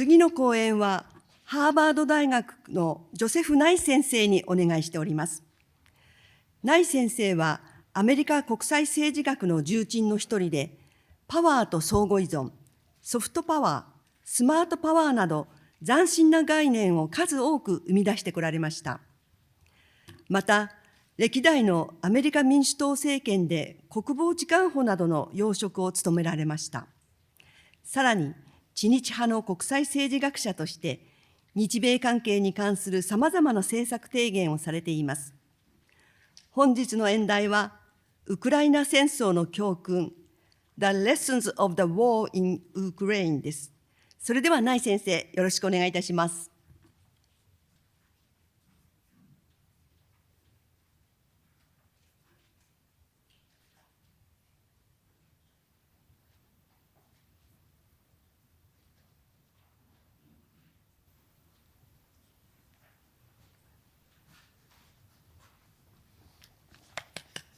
次の講演は、ハーバード大学のジョセフ・ナイ先生にお願いしております。ナイ先生は、アメリカ国際政治学の重鎮の一人で、パワーと相互依存、ソフトパワー、スマートパワーなど、斬新な概念を数多く生み出してこられました。また、歴代のアメリカ民主党政権で国防次官補などの要職を務められました。さらに、知日派の国際政治学者として、日米関係に関するさまざまな政策提言をされています。本日の演題は、ウクライナ戦争の教訓、The Lessons of the War in Ukraine です。それでは、ナイ先生、よろしくお願いいたします。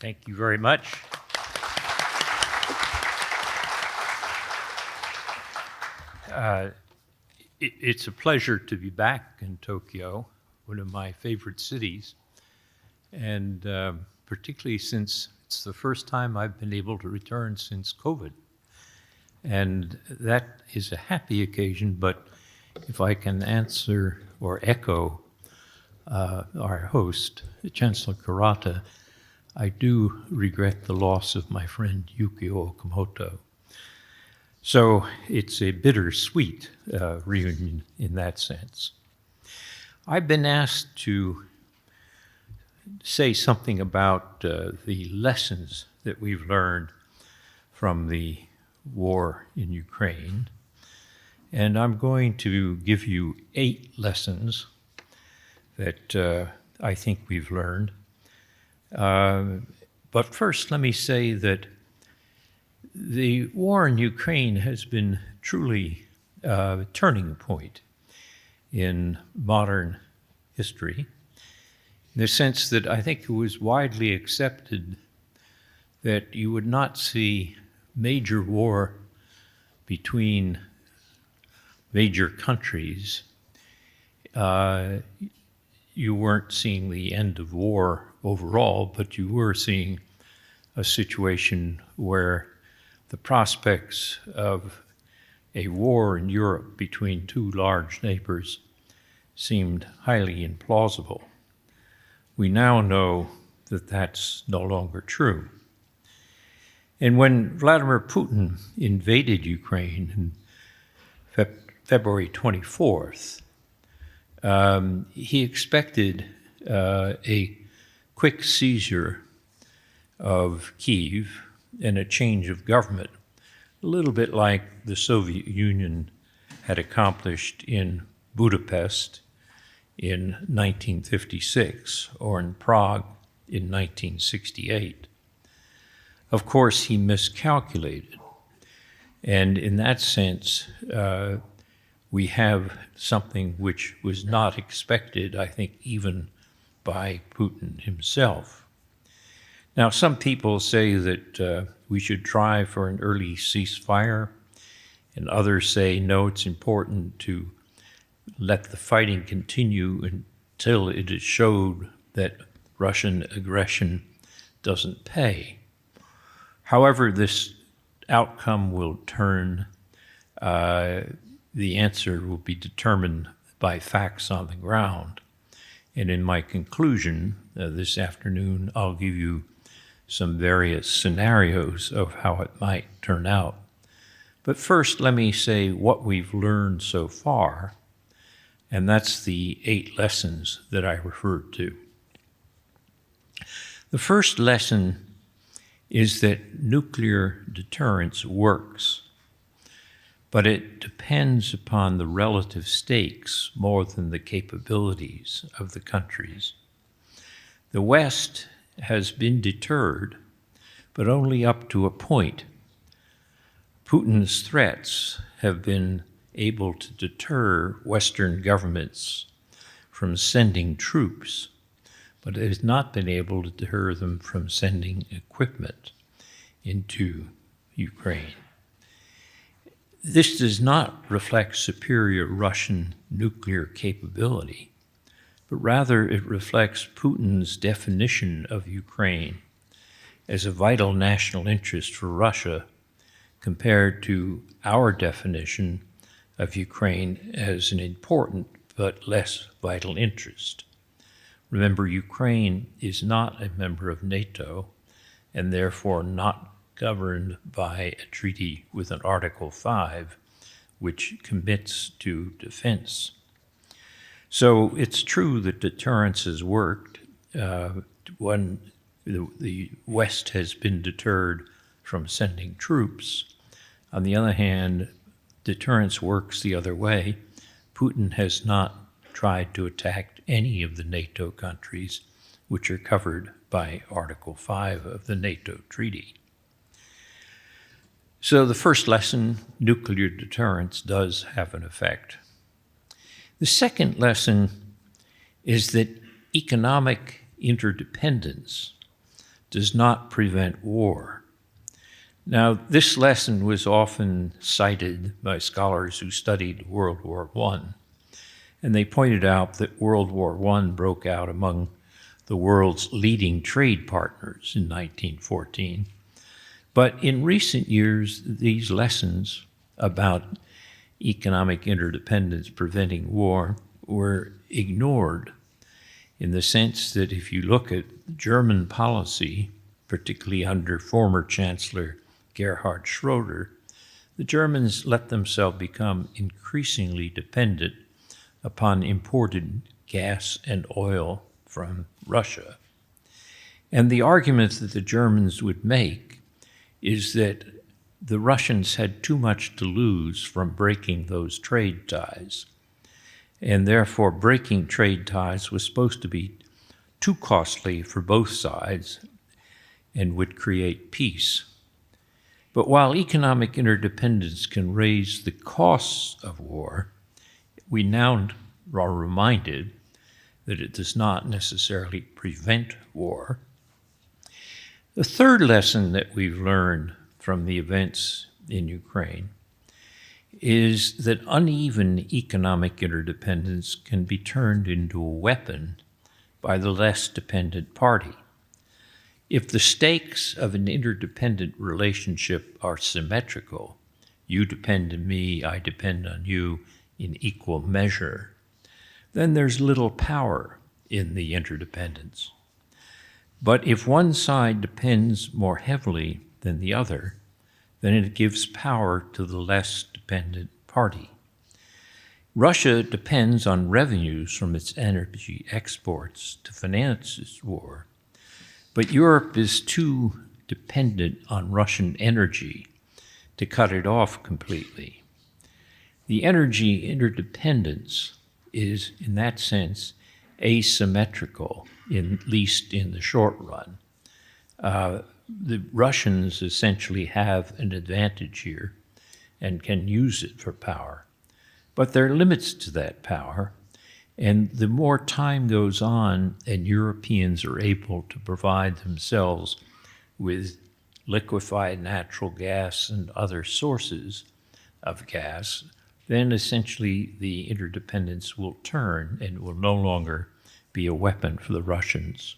Thank you very much. It's a pleasure to be back in Tokyo, one of my favorite cities, and particularly since it's the first time I've been able to return since COVID. And that is a happy occasion, but if I can answer or echo our host, Chancellor Kurata, I do regret the loss of my friend Yukio Okamoto. So it's a bittersweet reunion in that sense. I've been asked to say something about the lessons that we've learned from the war in Ukraine. And I'm going to give you 8 lessons that I think we've learned. But first, let me say that the war in Ukraine has been truly a turning point in modern history, in the sense that I think it was widely accepted that you would not see major war between major countries. You weren't seeing the end of war overall, but you were seeing a situation where the prospects of a war in Europe between 2 large neighbors seemed highly implausible. We now know that that's no longer true. And when Vladimir Putin invaded Ukraine on February 24th, he expected a quick seizure of Kyiv and a change of government, a little bit like the Soviet Union had accomplished in Budapest in 1956 or in Prague in 1968. Of course, he miscalculated, and in that sense, we have something which was not expected, I think, even by Putin himself. Now, some people say that we should try for an early ceasefire, and others say, no, it's important to let the fighting continue until it is showed that Russian aggression doesn't pay. However this outcome will turn, the answer will be determined by facts on the ground. And in my conclusion this afternoon, I'll give you some various scenarios of how it might turn out. But first, let me say what we've learned so far, and that's the 8 lessons that I referred to. The first lesson is that nuclear deterrence works, but it depends upon the relative stakes more than the capabilities of the countries. The West has been deterred, but only up to a point. Putin's threats have been able to deter Western governments from sending troops, but it has not been able to deter them from sending equipment into Ukraine. This does not reflect superior Russian nuclear capability, but rather it reflects Putin's definition of Ukraine as a vital national interest for Russia compared to our definition of Ukraine as an important but less vital interest. Remember, Ukraine is not a member of NATO and therefore not governed by a treaty with an Article 5, which commits to defense. So it's true that deterrence has worked when the West has been deterred from sending troops. On the other hand, deterrence works the other way. Putin has not tried to attack any of the NATO countries which are covered by Article 5 of the NATO treaty. So the first lesson, nuclear deterrence does have an effect. The second lesson is that economic interdependence does not prevent war. Now, this lesson was often cited by scholars who studied World War I, and they pointed out that World War I broke out among the world's leading trade partners in 1914. But in recent years, these lessons about economic interdependence preventing war were ignored, in the sense that if you look at German policy, particularly under former Chancellor Gerhard Schroeder, the Germans let themselves become increasingly dependent upon imported gas and oil from Russia. And the argument that the Germans would make is that the Russians had too much to lose from breaking those trade ties, and therefore breaking trade ties was supposed to be too costly for both sides and would create peace. But while economic interdependence can raise the costs of war, we now are reminded that it does not necessarily prevent war. The third lesson that we've learned from the events in Ukraine is that uneven economic interdependence can be turned into a weapon by the less dependent party. If the stakes of an interdependent relationship are symmetrical, you depend on me, I depend on you in equal measure, then there's little power in the interdependence. But if one side depends more heavily than the other, then it gives power to the less dependent party. Russia depends on revenues from its energy exports to finance its war, but Europe is too dependent on Russian energy to cut it off completely. The energy interdependence is, in that sense, asymmetrical, at least in the short run. The Russians essentially have an advantage here and can use it for power. But there are limits to that power, and the more time goes on and Europeans are able to provide themselves with liquefied natural gas and other sources of gas, then essentially the interdependence will turn and will no longer be a weapon for the Russians.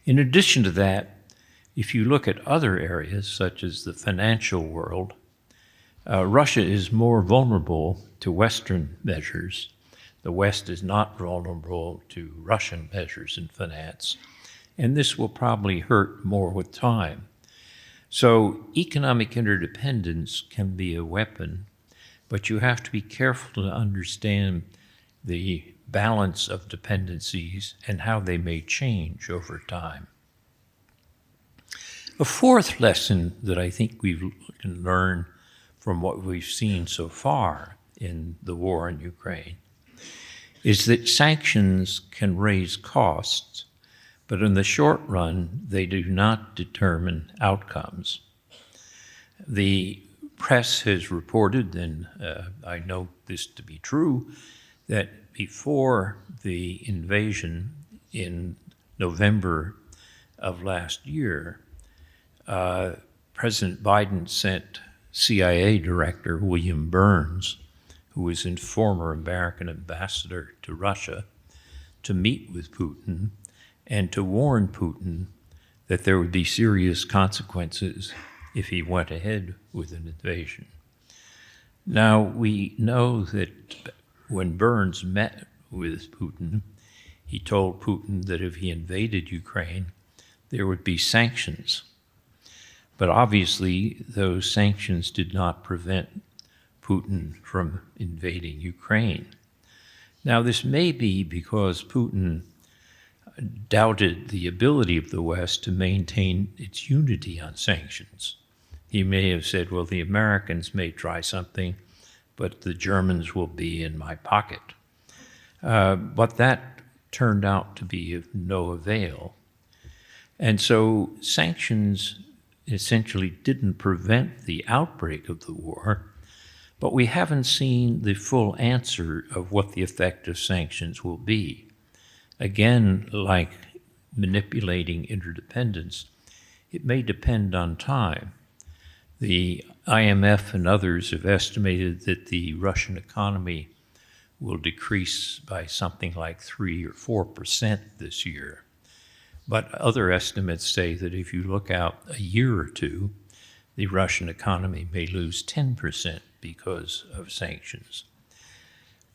In addition to that, if you look at other areas, such as the financial world, Russia is more vulnerable to Western measures. The West is not vulnerable to Russian measures in finance, and this will probably hurt more with time. So economic interdependence can be a weapon, but you have to be careful to understand the balance of dependencies and how they may change over time. A fourth lesson that I think we can learn from what we've seen so far in the war in Ukraine is that sanctions can raise costs, but in the short run, they do not determine outcomes. The press has reported, and I know this to be true, that before the invasion in November of last year, President Biden sent CIA director, William Burns, who was a former American ambassador to Russia, to meet with Putin and to warn Putin that there would be serious consequences if he went ahead with an invasion. Now, we know that when Burns met with Putin, he told Putin that if he invaded Ukraine, there would be sanctions. But obviously, those sanctions did not prevent Putin from invading Ukraine. Now, this may be because Putin doubted the ability of the West to maintain its unity on sanctions. He may have said, well, the Americans may try something, but the Germans will be in my pocket. But that turned out to be of no avail. And so sanctions essentially didn't prevent the outbreak of the war, but we haven't seen the full answer of what the effect of sanctions will be. Again, like manipulating interdependence, it may depend on time. The IMF and others have estimated that the Russian economy will decrease by something like 3 or 4% this year. But other estimates say that if you look out a year or two, the Russian economy may lose 10% because of sanctions.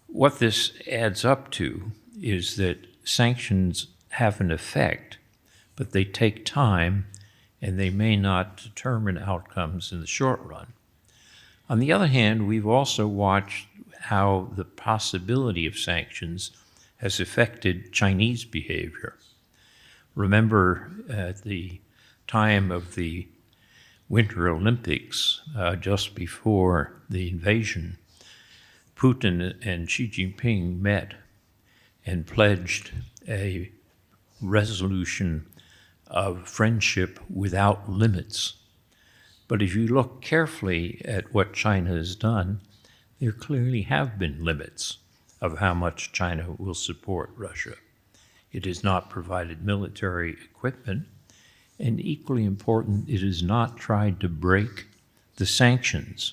What this adds up to is that sanctions have an effect, but they take time and they may not determine outcomes in the short run. On the other hand, we've also watched how the possibility of sanctions has affected Chinese behavior. Remember, at the time of the Winter Olympics, just before the invasion, Putin and Xi Jinping met and pledged a resolution of friendship without limits. But if you look carefully at what China has done, there clearly have been limits of how much China will support Russia. It has not provided military equipment, and equally important, it has not tried to break the sanctions,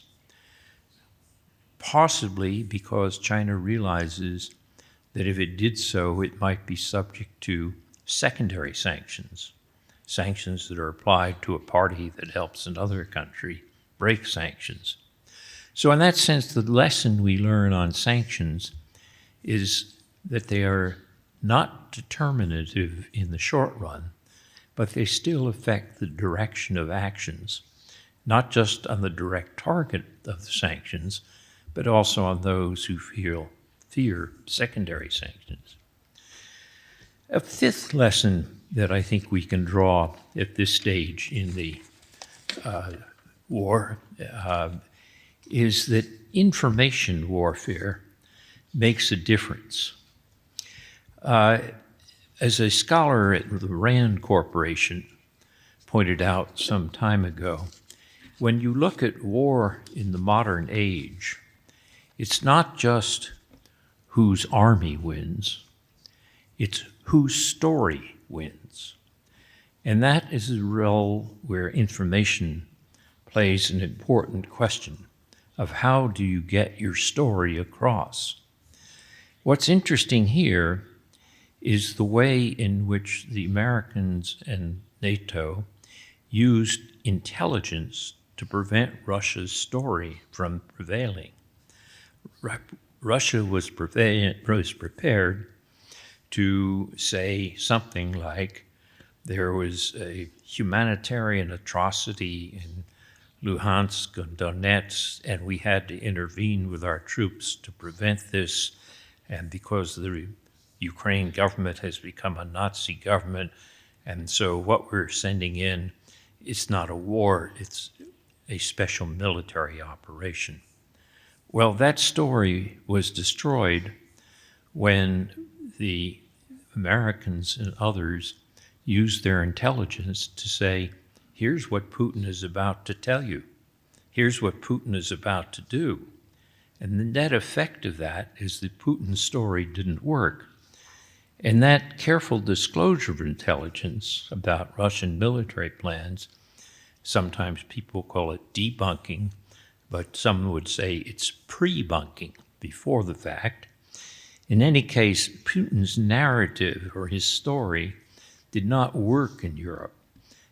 possibly because China realizes that if it did so, it might be subject to secondary sanctions, sanctions that are applied to a party that helps another country break sanctions. So in that sense, the lesson we learn on sanctions is that they are not determinative in the short run, but they still affect the direction of actions, not just on the direct target of the sanctions, but also on those who fear secondary sanctions. A fifth lesson that I think we can draw at this stage in the war is that information warfare makes a difference. As a scholar at the Rand Corporation pointed out some time ago, when you look at war in the modern age, it's not just whose army wins, it's whose story wins. And that is a role where information plays an important question of how do you get your story across. What's interesting here is the way in which the Americans and NATO used intelligence to prevent Russia's story from prevailing. Russia was prepared to say something like there was a humanitarian atrocity in Luhansk and Donetsk, and we had to intervene with our troops to prevent this, and because the Ukraine government has become a Nazi government, and so what we're sending in, it's not a war, it's a special military operation. Well, that story was destroyed when the Americans and others used their intelligence to say, here's what Putin is about to tell you. Here's what Putin is about to do. And the net effect of that is that Putin's story didn't work. And that careful disclosure of intelligence about Russian military plans, sometimes people call it debunking, but some would say it's pre-bunking, before the fact. In any case, Putin's narrative or his story did not work in Europe,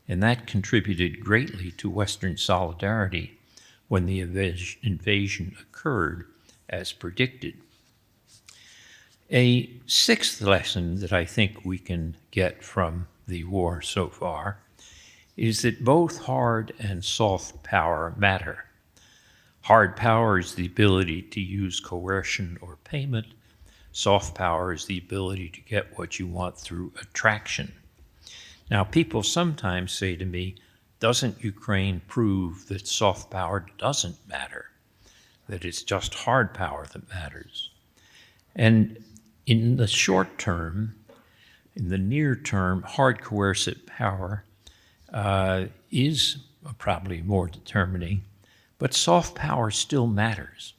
and that contributed greatly to Western solidarity when the invasion occurred as predicted. A sixth lesson that I think we can get from the war so far is that both hard and soft power matter. Hard power is the ability to use coercion or payment. Soft power is the ability to get what you want through attraction. Now, people sometimes say to me, doesn't Ukraine prove that soft power doesn't matter, that it's just hard power that matters? And in the short term, in the near term, hard coercive power is probably more determining, but soft power still matters.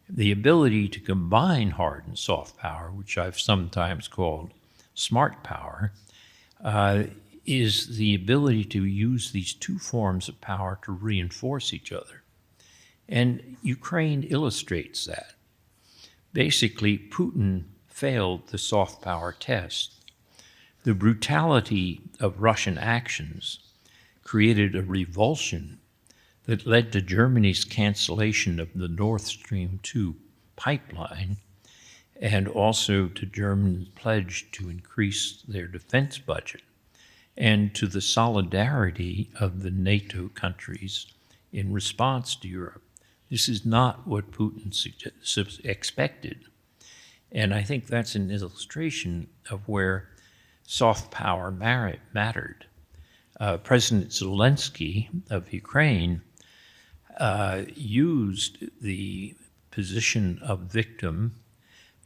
The ability to combine hard and soft power, which I've sometimes called smart power, is the ability to use these two forms of power to reinforce each other. And Ukraine illustrates that. Basically, Putin failed the soft power test. The brutality of Russian actions created a revulsion that led to Germany's cancellation of the Nord Stream 2 pipeline and also to Germany's pledge to increase their defense budget and to the solidarity of the NATO countries in response to Europe. This is not what Putin expected. And I think that's an illustration of where soft power mattered. President Zelensky of Ukraine used the position of victim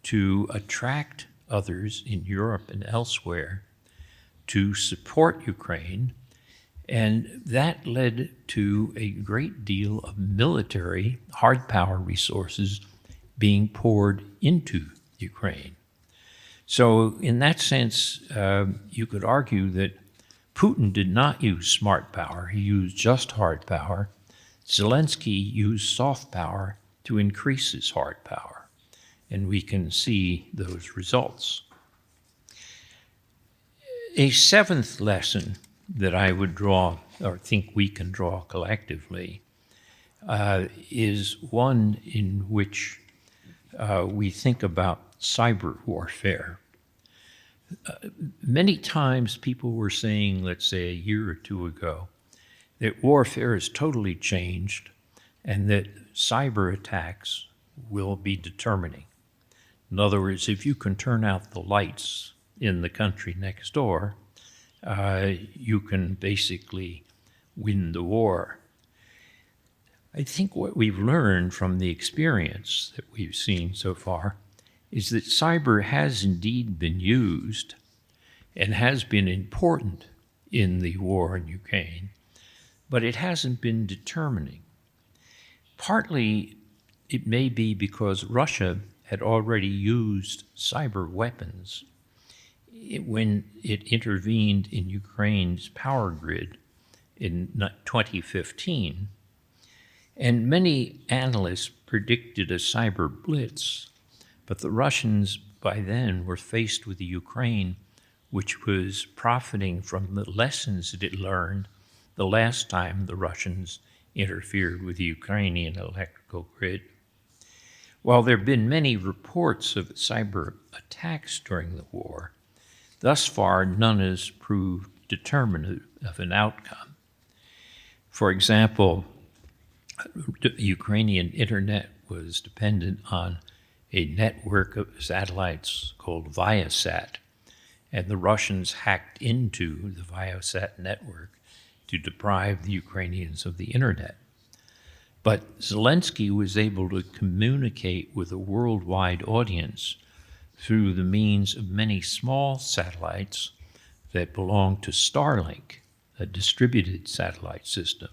to attract others in Europe and elsewhere to support Ukraine, and that led to a great deal of military hard power resources being poured into Ukraine. So in that sense, you could argue that Putin did not use smart power, he used just hard power. Zelensky used soft power to increase his hard power, and we can see those results. A seventh lesson that I would draw, or think we can draw collectively, is one in which we think about cyber warfare. Many times people were saying, let's say a year or two ago, that warfare has totally changed and that cyber attacks will be determining. In other words, if you can turn out the lights in the country next door, you can basically win the war. I think what we've learned from the experience that we've seen so far is that cyber has indeed been used and has been important in the war in Ukraine, but it hasn't been determining. Partly it may be because Russia had already used cyber weapons when it intervened in Ukraine's power grid in 2015. And many analysts predicted a cyber blitz, but the Russians by then were faced with a Ukraine which was profiting from the lessons that it learned the last time the Russians interfered with the Ukrainian electrical grid. While there have been many reports of cyber attacks during the war, thus far none has proved determinative of an outcome. For example, the Ukrainian internet was dependent on a network of satellites called Viasat, and the Russians hacked into the Viasat network to deprive the Ukrainians of the internet. But Zelensky was able to communicate with a worldwide audience through the means of many small satellites that belong to Starlink, a distributed satellite system.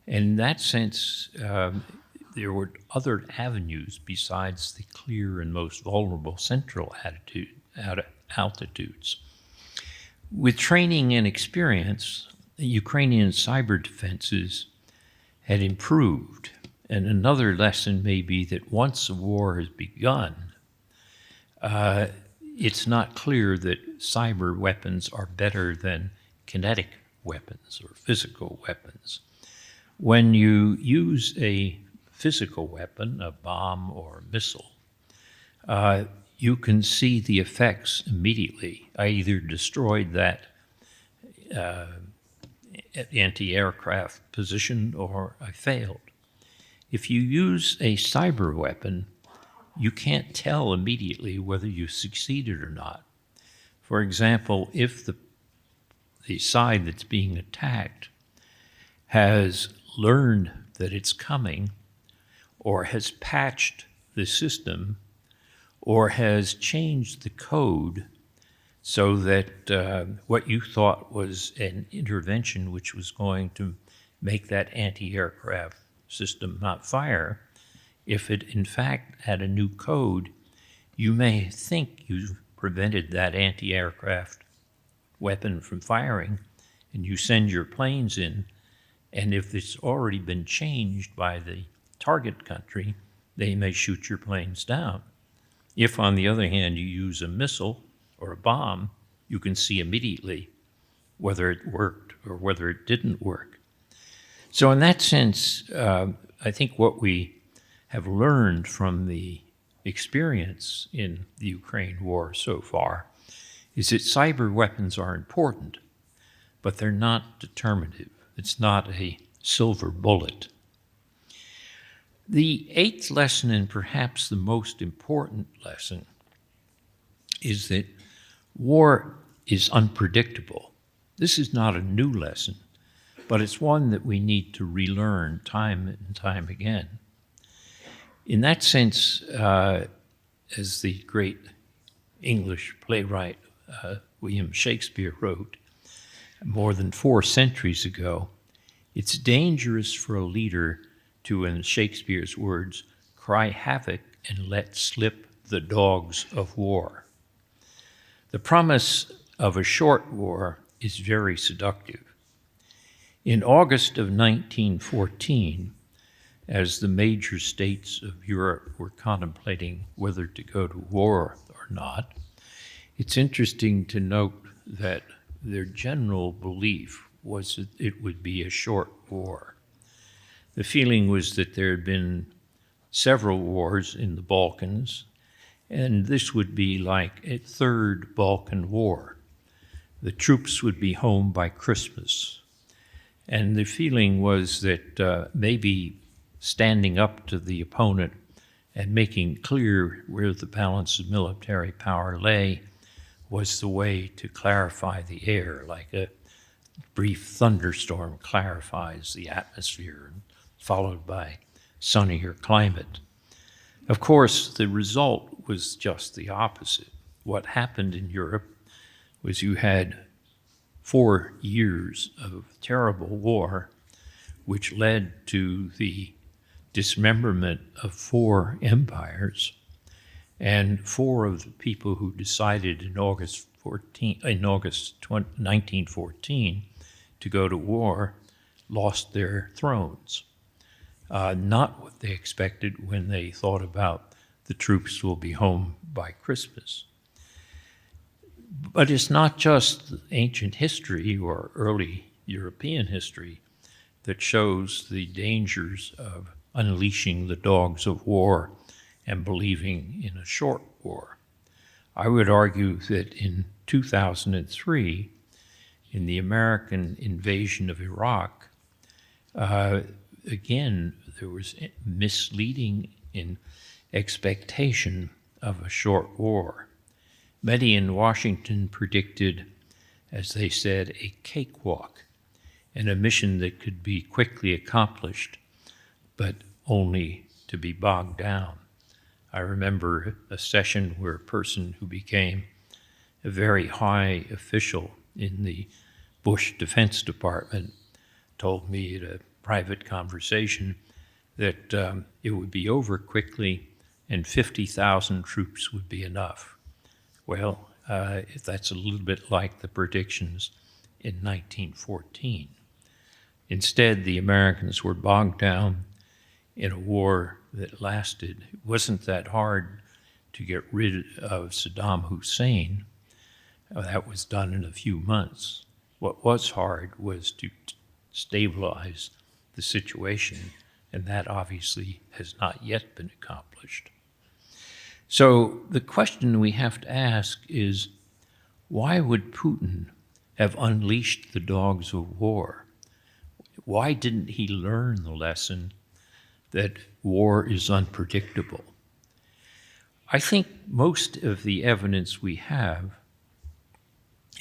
In that sense, there were other avenues besides the clear and most vulnerable central altitudes. With training and experience, Ukrainian cyber defenses had improved. And another lesson may be that once a war has begun, it's not clear that cyber weapons are better than kinetic weapons or physical weapons. When you use a physical weapon, a bomb or a missile, you can see the effects immediately. I either destroyed that anti-aircraft position or I failed. If you use a cyber weapon, you can't tell immediately whether you succeeded or not. For example, if the side that's being attacked has learned that it's coming, or has patched the system, or has changed the code so that what you thought was an intervention which was going to make that anti-aircraft system not fire, if it in fact had a new code, you may think you prevented that anti-aircraft weapon from firing, and you send your planes in, and if it's already been changed by the target country, they may shoot your planes down. If, on the other hand, you use a missile or a bomb, you can see immediately whether it worked or whether it didn't work. So in that sense, I think what we have learned from the experience in the Ukraine war so far is that cyber weapons are important, but they're not determinative. It's not a silver bullet. The eighth lesson, and perhaps the most important lesson, is that war is unpredictable. This is not a new lesson, but it's one that we need to relearn time and time again. In that sense, as the great English playwright William Shakespeare wrote more than 4 centuries ago, it's dangerous for a leader to, in Shakespeare's words, cry havoc and let slip the dogs of war. The promise of a short war is very seductive. In August of 1914, as the major states of Europe were contemplating whether to go to war or not, it's interesting to note that their general belief was that it would be a short war. The feeling was that there had been several wars in the Balkans, and this would be like a third Balkan War. The troops would be home by Christmas. And the feeling was that maybe standing up to the opponent and making clear where the balance of military power lay was the way to clarify the air, like a brief thunderstorm clarifies the atmosphere, followed by sunnier climate. Of course, the result was just the opposite. What happened in Europe was you had 4 years of terrible war, which led to the dismemberment of 4 empires, and 4 of the people who decided in August 1914 to go to war lost their thrones. Not what they expected when they thought about the troops will be home by Christmas. But it's not just ancient history or early European history that shows the dangers of unleashing the dogs of war and believing in a short war. I would argue that in 2003, in the American invasion of Iraq, again, there was misleading in expectation of a short war. Many in Washington predicted, as they said, a cakewalk and a mission that could be quickly accomplished, but only to be bogged down. I remember a session where a person who became a very high official in the Bush Defense Department told me at a private conversation that it would be over quickly and 50,000 troops would be enough. Well, that's a little bit like the predictions in 1914. Instead, the Americans were bogged down in a war that lasted. It wasn't that hard to get rid of Saddam Hussein. That was done in a few months. What was hard was to stabilize the situation, and that obviously has not yet been accomplished. So the question we have to ask is, why would Putin have unleashed the dogs of war? Why didn't he learn the lesson that war is unpredictable? I think most of the evidence we have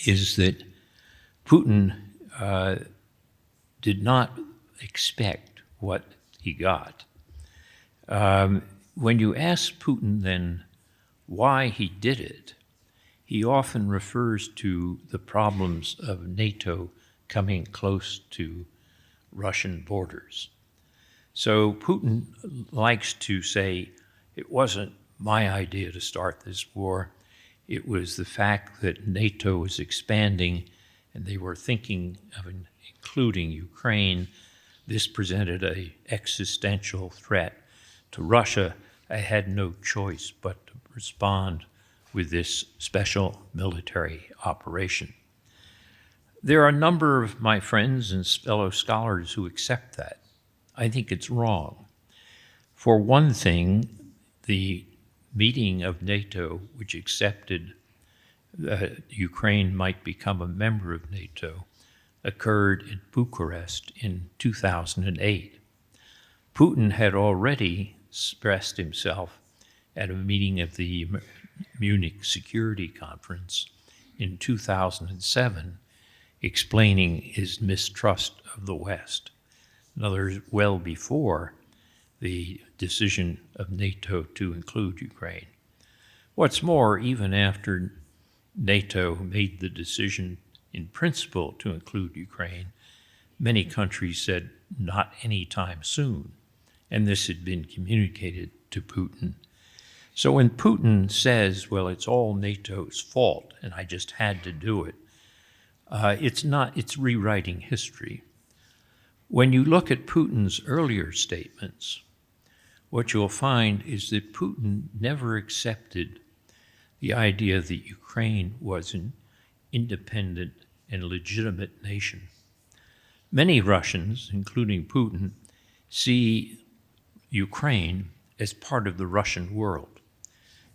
is that Putin did not expect what he got. When you ask Putin then why he did it, he often refers to the problems of NATO coming close to Russian borders. So Putin likes to say, it wasn't my idea to start this war. It was the fact that NATO was expanding and they were thinking of including Ukraine. This presented an existential threat to Russia. I had no choice but to respond with this special military operation. There are a number of my friends and fellow scholars who accept that. I think it's wrong. For one thing, the meeting of NATO, which accepted that Ukraine might become a member of NATO, occurred in Bucharest in 2008. Putin had already expressed himself at a meeting of the Munich Security Conference in 2007, explaining his mistrust of the West. In other words, well before the decision of NATO to include Ukraine. What's more, even after NATO made the decision in principle to include Ukraine, many countries said not anytime soon, and this had been communicated to Putin. So when Putin says, well, it's all NATO's fault and I just had to do it, it's rewriting history. When you look at Putin's earlier statements, what you'll find is that Putin never accepted the idea that Ukraine was an independent and legitimate nation. Many Russians, including Putin, see Ukraine as part of the Russian world.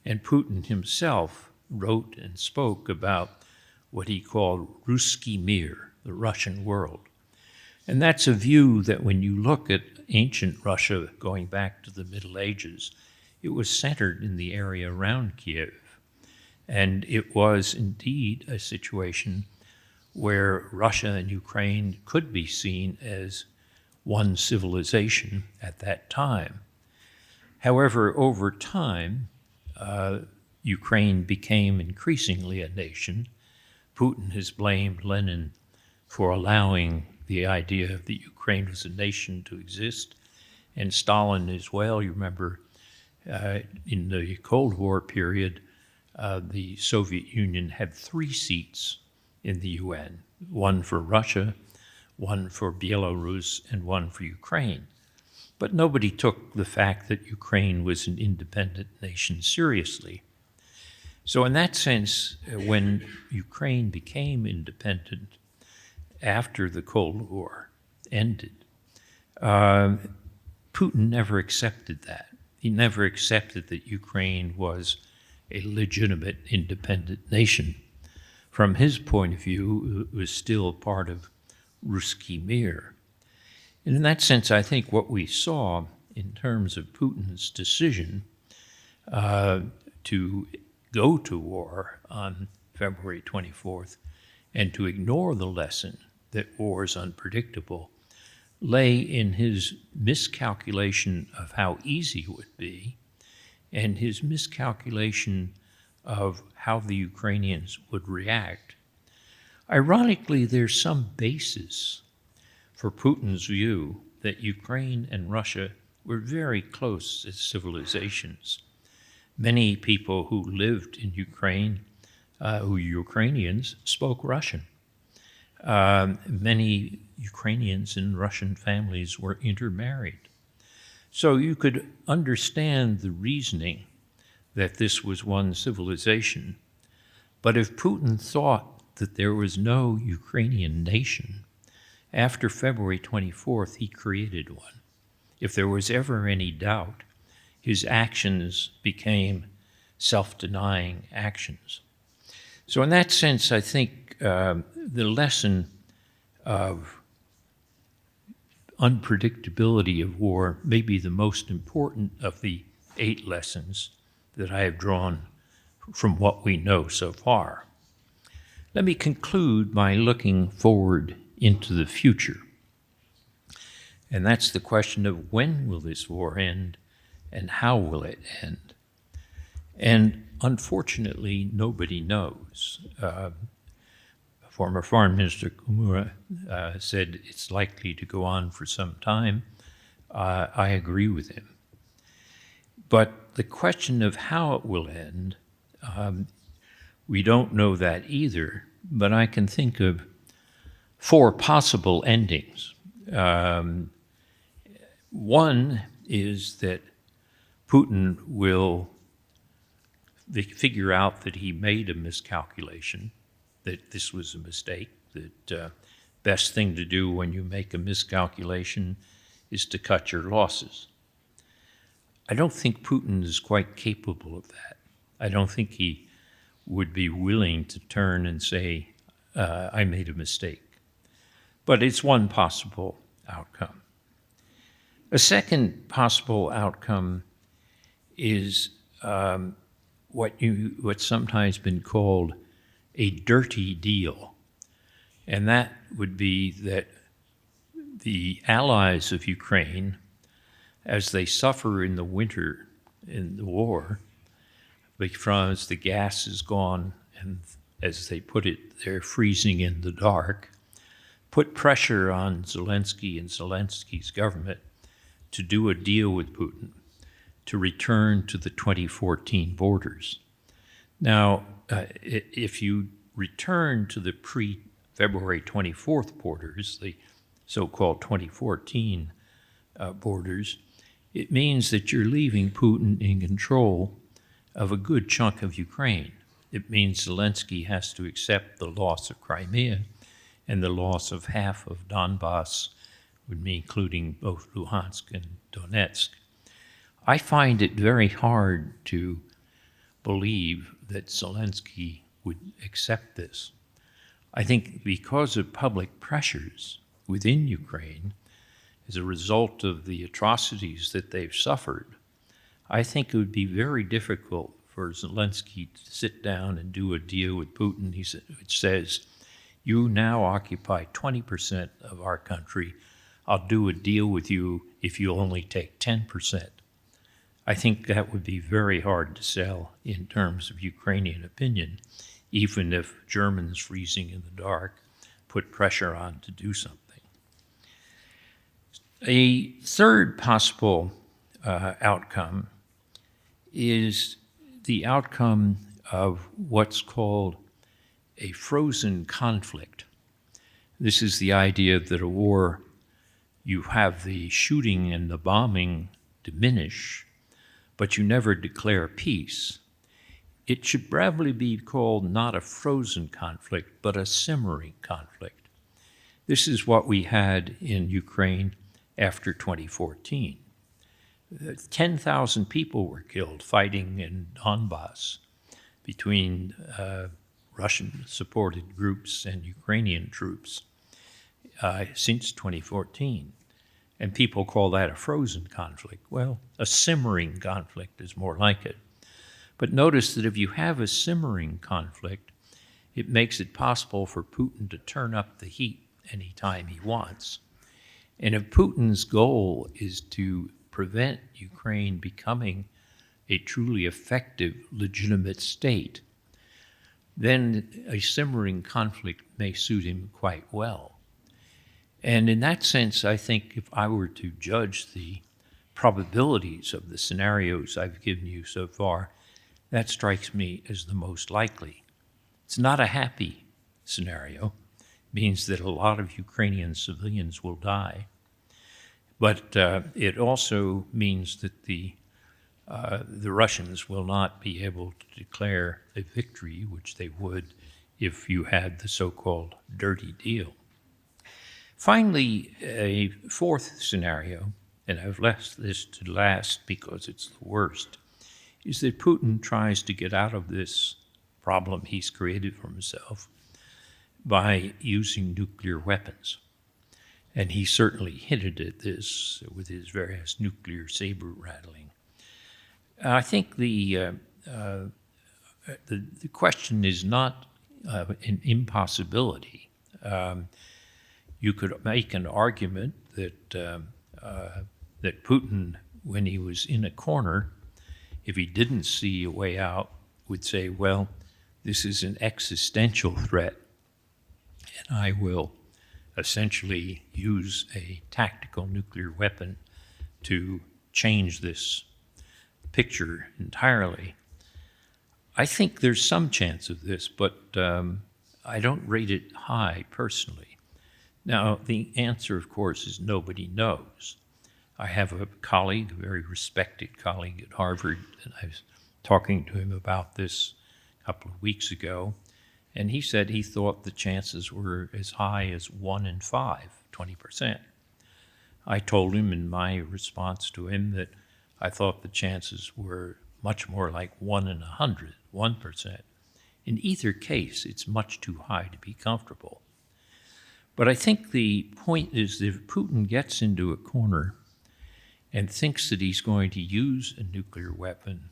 And Putin himself wrote and spoke about what he called Ruski Mir, the Russian world. And that's a view that when you look at ancient Russia going back to the Middle Ages, it was centered in the area around Kiev. And it was indeed a situation where Russia and Ukraine could be seen as one civilization at that time. However, over time, Ukraine became increasingly a nation. Putin has blamed Lenin for allowing the idea that Ukraine was a nation to exist, and Stalin as well. You remember in the Cold War period, the Soviet Union had 3 seats in the UN, one for Russia, one for Belarus, and one for Ukraine. But nobody took the fact that Ukraine was an independent nation seriously. So in that sense, when Ukraine became independent after the Cold War ended, Putin never accepted that. He never accepted that Ukraine was a legitimate independent nation. From his point of view, it was still part of Ruski Mir. And in that sense, I think what we saw in terms of Putin's decision to go to war on February 24th and to ignore the lesson that war is unpredictable lay in his miscalculation of how easy it would be and his miscalculation of how the Ukrainians would react. Ironically, there's some basis for Putin's view that Ukraine and Russia were very close as civilizations. Many people who lived in Ukraine, who were Ukrainians, spoke Russian. Many Ukrainians and Russian families were intermarried. So you could understand the reasoning that this was one civilization. But if Putin thought that there was no Ukrainian nation, after February 24th, he created one. If there was ever any doubt, his actions became self-denying actions. So in that sense, I think the lesson of unpredictability of war may be the most important of the 8 lessons that I have drawn from what we know so far. Let me conclude by looking forward into the future. And that's the question of when will this war end and how will it end? And unfortunately, nobody knows. Former Foreign Minister Komura said it's likely to go on for some time. I agree with him. But the question of how it will end, we don't know that either, but I can think of 4 possible endings. One is that Putin will figure out that he made a miscalculation, that this was a mistake, that best thing to do when you make a miscalculation is to cut your losses. I don't think Putin is quite capable of that. I don't think he would be willing to turn and say, I made a mistake. But it's one possible outcome. A second possible outcome is what's sometimes been called a dirty deal. And that would be that the allies of Ukraine, as they suffer in the winter in the war, because the gas is gone and, as they put it, they're freezing in the dark, put pressure on Zelensky and Zelensky's government to do a deal with Putin to return to the 2014 borders. Now, if you return to the pre-February 24th borders, the so-called 2014 borders, it means that you're leaving Putin in control of a good chunk of Ukraine. It means Zelensky has to accept the loss of Crimea and the loss of half of Donbass, would mean including both Luhansk and Donetsk. I find it very hard to believe that Zelensky would accept this. I think because of public pressures within Ukraine, as a result of the atrocities that they've suffered, I think it would be very difficult for Zelensky to sit down and do a deal with Putin. Which says, you now occupy 20% of our country. I'll do a deal with you if you only take 10%. I think that would be very hard to sell in terms of Ukrainian opinion, even if Germans freezing in the dark put pressure on to do something. A third possible outcome is the outcome of what's called a frozen conflict. This is the idea that a war, you have the shooting and the bombing diminish, but you never declare peace. It should probably be called not a frozen conflict, but a simmering conflict. This is what we had in Ukraine after 2014. 10,000 people were killed fighting in Donbass between Russian-supported groups and Ukrainian troops since 2014. And people call that a frozen conflict. Well, a simmering conflict is more like it. But notice that if you have a simmering conflict, it makes it possible for Putin to turn up the heat anytime he wants. And if Putin's goal is to prevent Ukraine becoming a truly effective, legitimate state, then a simmering conflict may suit him quite well. And in that sense, I think if I were to judge the probabilities of the scenarios I've given you so far, that strikes me as the most likely. It's not a happy scenario. means that a lot of Ukrainian civilians will die. But it also means that the Russians will not be able to declare a victory, which they would if you had the so-called dirty deal. Finally, a fourth scenario, and I've left this to last because it's the worst, is that Putin tries to get out of this problem he's created for himself by using nuclear weapons. And he certainly hinted at this with his various nuclear saber rattling. I think the question is not an impossibility. You could make an argument that that Putin, when he was in a corner, if he didn't see a way out, would say, well, this is an existential threat, and I will essentially use a tactical nuclear weapon to change this picture entirely. I think there's some chance of this, but I don't rate it high personally. Now, the answer, of course, is nobody knows. I have a colleague, a very respected colleague at Harvard, and I was talking to him about this a couple of weeks ago, and he said he thought the chances were as high as 1 in 5, 20%. I told him in my response to him that I thought the chances were much more like 1 in 100, 1%. In either case, it's much too high to be comfortable. But I think the point is that if Putin gets into a corner and thinks that he's going to use a nuclear weapon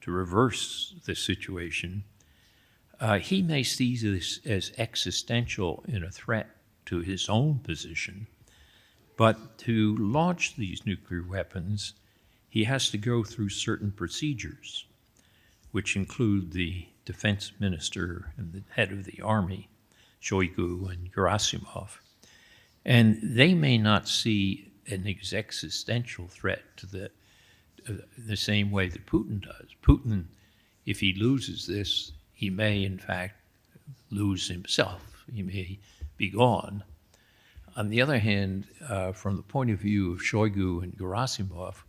to reverse the situation, he may see this as existential in a threat to his own position. But to launch these nuclear weapons, he has to go through certain procedures, which include the defense minister and the head of the army, Shoigu and Gerasimov. And they may not see an existential threat to the same way that Putin does. Putin, if he loses this, he may in fact lose himself. He may be gone. On the other hand, from the point of view of Shoigu and Gerasimov,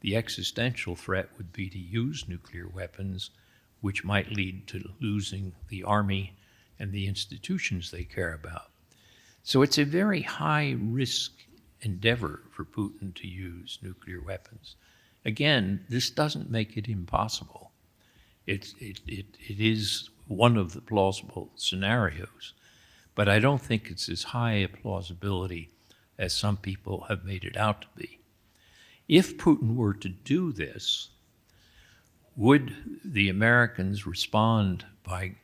the existential threat would be to use nuclear weapons, which might lead to losing the army and the institutions they care about. So it's a very high-risk endeavor for Putin to use nuclear weapons. Again, this doesn't make it impossible. It is one of the plausible scenarios, but I don't think it's as high a plausibility as some people have made it out to be. If Putin were to do this, would the Americans respond by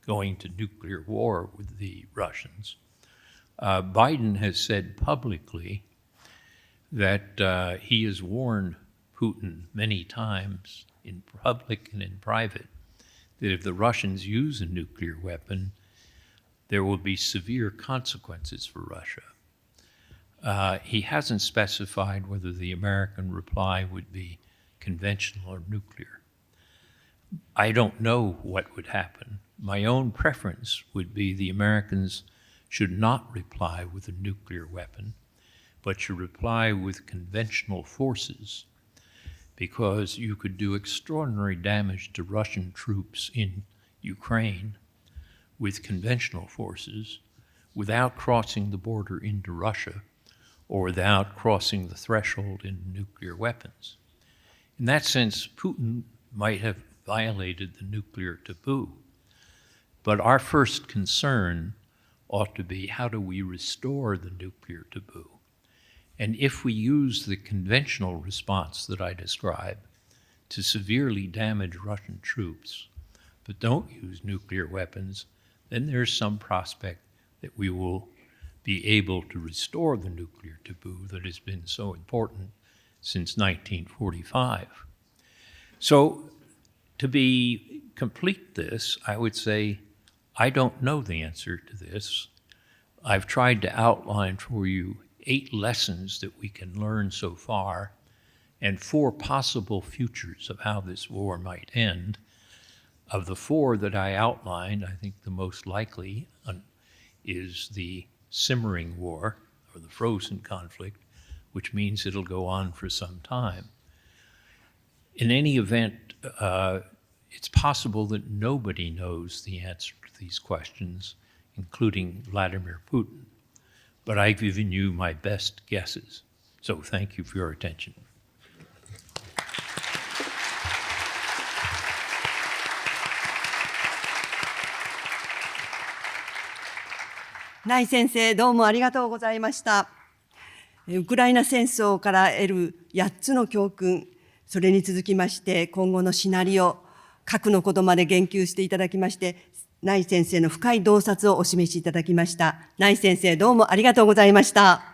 going to nuclear war with the Russians? Biden has said publicly that he has warned Putin many times in public and in private that if the Russians use a nuclear weapon, there will be severe consequences for Russia. He hasn't specified whether the American reply would be conventional or nuclear. I don't know what would happen. My own preference would be the Americans should not reply with a nuclear weapon, but should reply with conventional forces, because you could do extraordinary damage to Russian troops in Ukraine with conventional forces without crossing the border into Russia or without crossing the threshold in nuclear weapons. In that sense, Putin might have violated the nuclear taboo. But our first concern ought to be, how do we restore the nuclear taboo? And if we use the conventional response that I described to severely damage Russian troops, but don't use nuclear weapons, then there's some prospect that we will be able to restore the nuclear taboo that has been so important since 1945. So to complete this, I would say, I don't know the answer to this. I've tried to outline for you 8 lessons that we can learn so far and 4 possible futures of how this war might end. Of the 4 that I outlined, I think the most likely is the simmering war, or the frozen conflict, which means it'll go on for some time. In any event, it's possible that nobody knows the answer to these questions, including Vladimir Putin. But I've given you my best guesses. So thank you for your attention.内先生、どうもありがとうございました。ウクライナ戦争から得る8つの教訓、それに続きまして今後のシナリオ、核のことまで言及していただきまして、内先生の深い洞察をお示しいただきました。内先生、どうもありがとうございました。